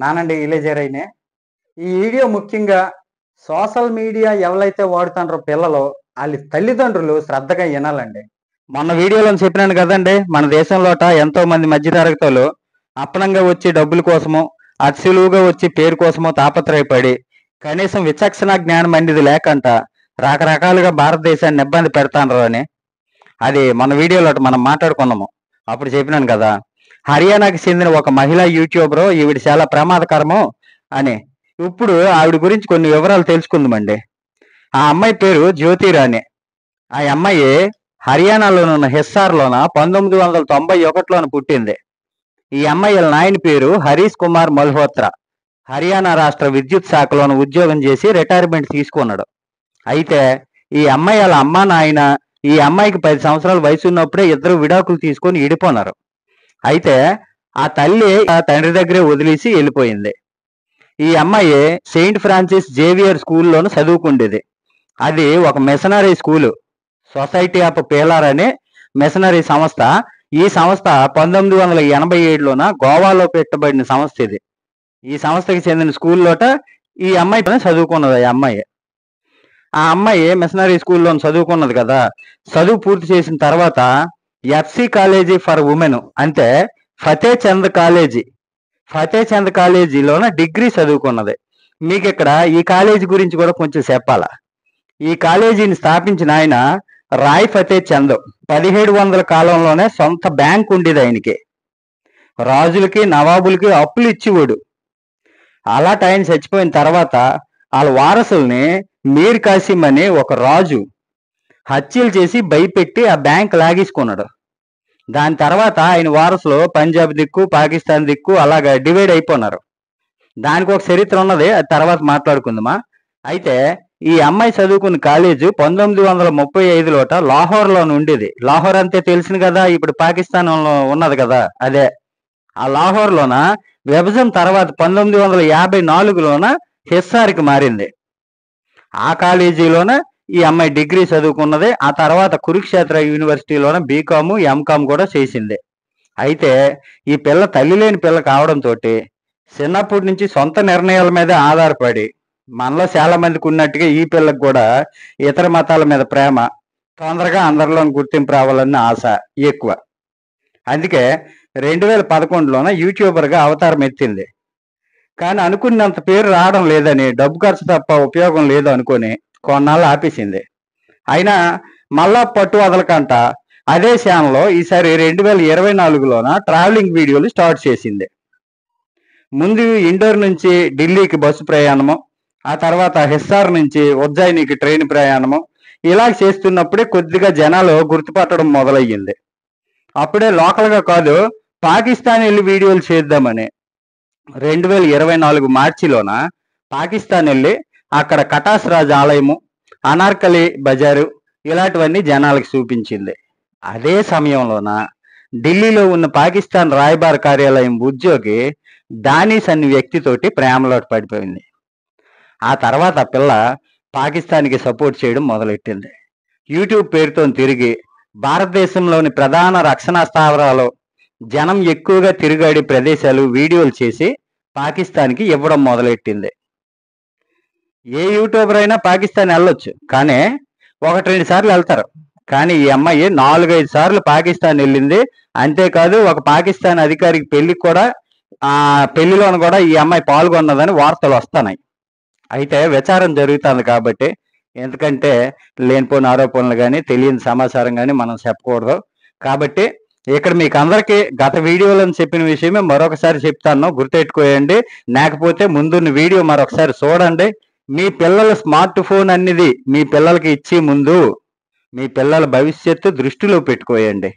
నానండి ఇలేజరైనే. ఈ వీడియో ముఖ్యంగా social media ఎవరైతే వాడుతుండ్రో పిల్లలు, ఆళ్ళ తల్లిదండ్రులు శ్రద్ధగా ఇనాలండి. మొన్న వీడియోలో చెప్పినాను కదండీ! మన దేశంలోట ఎంతో మంది మధ్య తరగతోళ్ళు అప్పనంగా వచ్చి డబ్బుల కోసమో, అతి సులువుగా వచ్చి పేరు కోసమో తాపత్రయపడి, కనీసం విచక్షణ జ్ఞానం అనేది లేకంట రకరకాలుగా భారతదేశాన్ని ఇబ్బంది పెడతాండ్రు అని. అది మన వీడియోలోట మనం మాట్లాడుకున్నాము. అప్పుడు చెప్పినాను కదా! హర్యానాకి చెందిన ఒక మహిళా యూట్యూబరు ఈవిడ చాలా ప్రమాదకరము అని. ఇప్పుడు ఆవిడ గురించి కొన్ని వివరాలు తెలుసుకుందామండి. ఆ అమ్మాయి పేరు జ్యోతిరాణి. ఆ అమ్మాయి హర్యానాలోనున్న హిస్సార్‌లోన 1991లోన పుట్టింది. ఈ అమ్మాయి వాళ్ళ నాయన పేరు హరీష్ కుమార్ మల్హోత్రా. హర్యానా రాష్ట్ర విద్యుత్ శాఖలోన ఉద్యోగం చేసి రిటైర్మెంట్ తీసుకున్నాడు. అయితే ఈ అమ్మాయి వాళ్ళ అమ్మా, నాయన ఈ అమ్మాయికి 10 సంవత్సరాల వయసున్నప్పుడే ఇద్దరు విడాకులు తీసుకొని ఇడిపోనారు. అయితే ఆ తల్లి ఆ తండ్రి దగ్గరే వదిలేసి వెళ్ళిపోయింది. ఈ అమ్మాయి సెయింట్ ఫ్రాన్సిస్ జేవియర్ స్కూల్లోను చదువుకుండేది. అది ఒక మిషనరీ స్కూలు. సొసైటీ ఆఫ్ పేలార్ అనే మిషనరీ సంస్థ. ఈ సంస్థ 1987లోన గోవాలో పెట్టబడిన సంస్థ ఇది. ఈ సంస్థకి చెందిన స్కూల్లోట ఈ అమ్మాయి చదువుకున్నది ఆ అమ్మాయి. ఆ అమ్మాయి మిషనరీ స్కూల్లో చదువుకున్నది కదా! చదువు పూర్తి చేసిన తర్వాత ఎఫ్‌సి కాలేజీ ఫర్ ఉమెన్ అంటే ఫతే చంద్ కాలేజీ. ఫతే చంద్ కాలేజీలోన డిగ్రీ చదువుకున్నది. మీకిక్కడ ఈ కాలేజీ గురించి కూడా కొంచెం చెప్పాలా. ఈ కాలేజీని స్థాపించిన ఆయన రాయ్ ఫతే చంద్. 1700 కాలంలోనే సొంత బ్యాంక్ ఉండేది ఆయనకి. రాజులకి, నవాబులకి అప్పులు ఇచ్చేవాడు. అలాంటి ఆయన చచ్చిపోయిన తర్వాత వాళ్ళ వారసుల్ని మీర్ కాసిం అని ఒక రాజు హత్యలు చేసి భయపెట్టి ఆ బ్యాంక్ లాగేసుకున్నాడు. దాని తర్వాత ఆయన వారసులు పంజాబ్ దిక్కు, పాకిస్తాన్ దిక్కు అలాగా డివైడ్ అయిపోయినారు. దానికి ఒక చరిత్ర ఉన్నది, అది తర్వాత మాట్లాడుకుందామా. అయితే ఈ అమ్మాయి చదువుకున్న కాలేజు 1935లోట లాహోర్లోనే ఉండేది. లాహోర్ అంతే తెలిసింది కదా, ఇప్పుడు పాకిస్తాన్లో ఉన్నది కదా, అదే. ఆ లాహోర్లోన విభజన తర్వాత 1954లోన హిస్సార్కి మారింది. ఆ కాలేజీలోన ఈ అమ్మాయి డిగ్రీ చదువుకున్నది. ఆ తర్వాత కురుక్షేత్ర యూనివర్సిటీలోన బీకాము, ఎంకామ్ కూడా చేసింది. అయితే ఈ పిల్ల తల్లి లేని పిల్ల కావడంతో చిన్నప్పటి నుంచి సొంత నిర్ణయాల మీద ఆధారపడి, మనలో చాలా మందికి ఉన్నట్టుగా ఈ పిల్లకు కూడా ఇతర మతాల మీద ప్రేమ, తొందరగా అందరిలో గుర్తింపు రావాలన్న ఆశ ఎక్కువ. అందుకే 2011లోన యూట్యూబర్గా అవతారం ఎత్తింది. కానీ అనుకున్నంత పేరు రావడం లేదని, డబ్బు ఖర్చు తప్ప ఉపయోగం లేదు అనుకొని కొన్నాళ్ళు ఆపేసింది. అయినా మళ్ళా పట్టు వదలకంట అదే ఛానల్లో ఈసారి 2024లోన ట్రావెలింగ్ వీడియోలు స్టార్ట్ చేసింది. ముందు ఇండోర్ నుంచి ఢిల్లీకి బస్సు ప్రయాణము, ఆ తర్వాత హిస్సార్ నుంచి ఉజ్జయినికి ట్రైన్ ప్రయాణము ఇలా చేస్తున్నప్పుడే కొద్దిగా జనాలు గుర్తుపట్టడం మొదలయ్యింది. అప్పుడే లోకల్గా కాదు, పాకిస్తాన్ వెళ్ళి వీడియోలు చేద్దామని 2024 మార్చిలోన పాకిస్తాన్ వెళ్ళి అక్కడ కటాస్ రాజ్ ఆలయము, అనార్కలి బజారు ఇలాంటివన్నీ జనాలకు చూపించింది. అదే సమయంలోన ఢిల్లీలో ఉన్న పాకిస్తాన్ రాయబార కార్యాలయం ఉద్యోగి దానిస్ అనే వ్యక్తితోటి ప్రేమలో పడిపోయింది. ఆ తర్వాత ఆ పిల్ల పాకిస్తాన్కి సపోర్ట్ చేయడం మొదలెట్టింది. యూట్యూబ్ పేరుతో తిరిగి భారతదేశంలోని ప్రధాన రక్షణ స్థావరాలు, జనం ఎక్కువగా తిరిగాడే ప్రదేశాలు వీడియోలు చేసి పాకిస్తాన్కి ఇవ్వడం మొదలెట్టింది. ఏ యూట్యూబర్ అయినా పాకిస్తాన్ వెళ్ళొచ్చు, కానీ 1-2 సార్లు వెళ్తారు. కానీ ఈ అమ్మాయి 4-5 సార్లు పాకిస్తాన్ వెళ్ళింది. అంతేకాదు ఒక పాకిస్తాన్ అధికారికి పెళ్లికి కూడా, ఆ పెళ్లిలోను కూడా ఈ అమ్మాయి పాల్గొన్నదని వార్తలు వస్తున్నాయి. అయితే విచారణ జరుగుతుంది కాబట్టి, ఎందుకంటే లేనిపోయిన ఆరోపణలు కానీ తెలియని సమాచారం కానీ మనం చెప్పకూడదు. కాబట్టి ఇక్కడ మీకు అందరికీ గత వీడియోలో చెప్పిన విషయమే మరొకసారి చెప్తాను, గుర్తెట్టుకోయండి. లేకపోతే ముందున్న వీడియో మరొకసారి చూడండి. మీ పిల్లల స్మార్ట్ ఫోన్ అనేది మీ పిల్లలకి ఇచ్చే ముందు మీ పిల్లల భవిష్యత్తు దృష్టిలో పెట్టుకోయండి.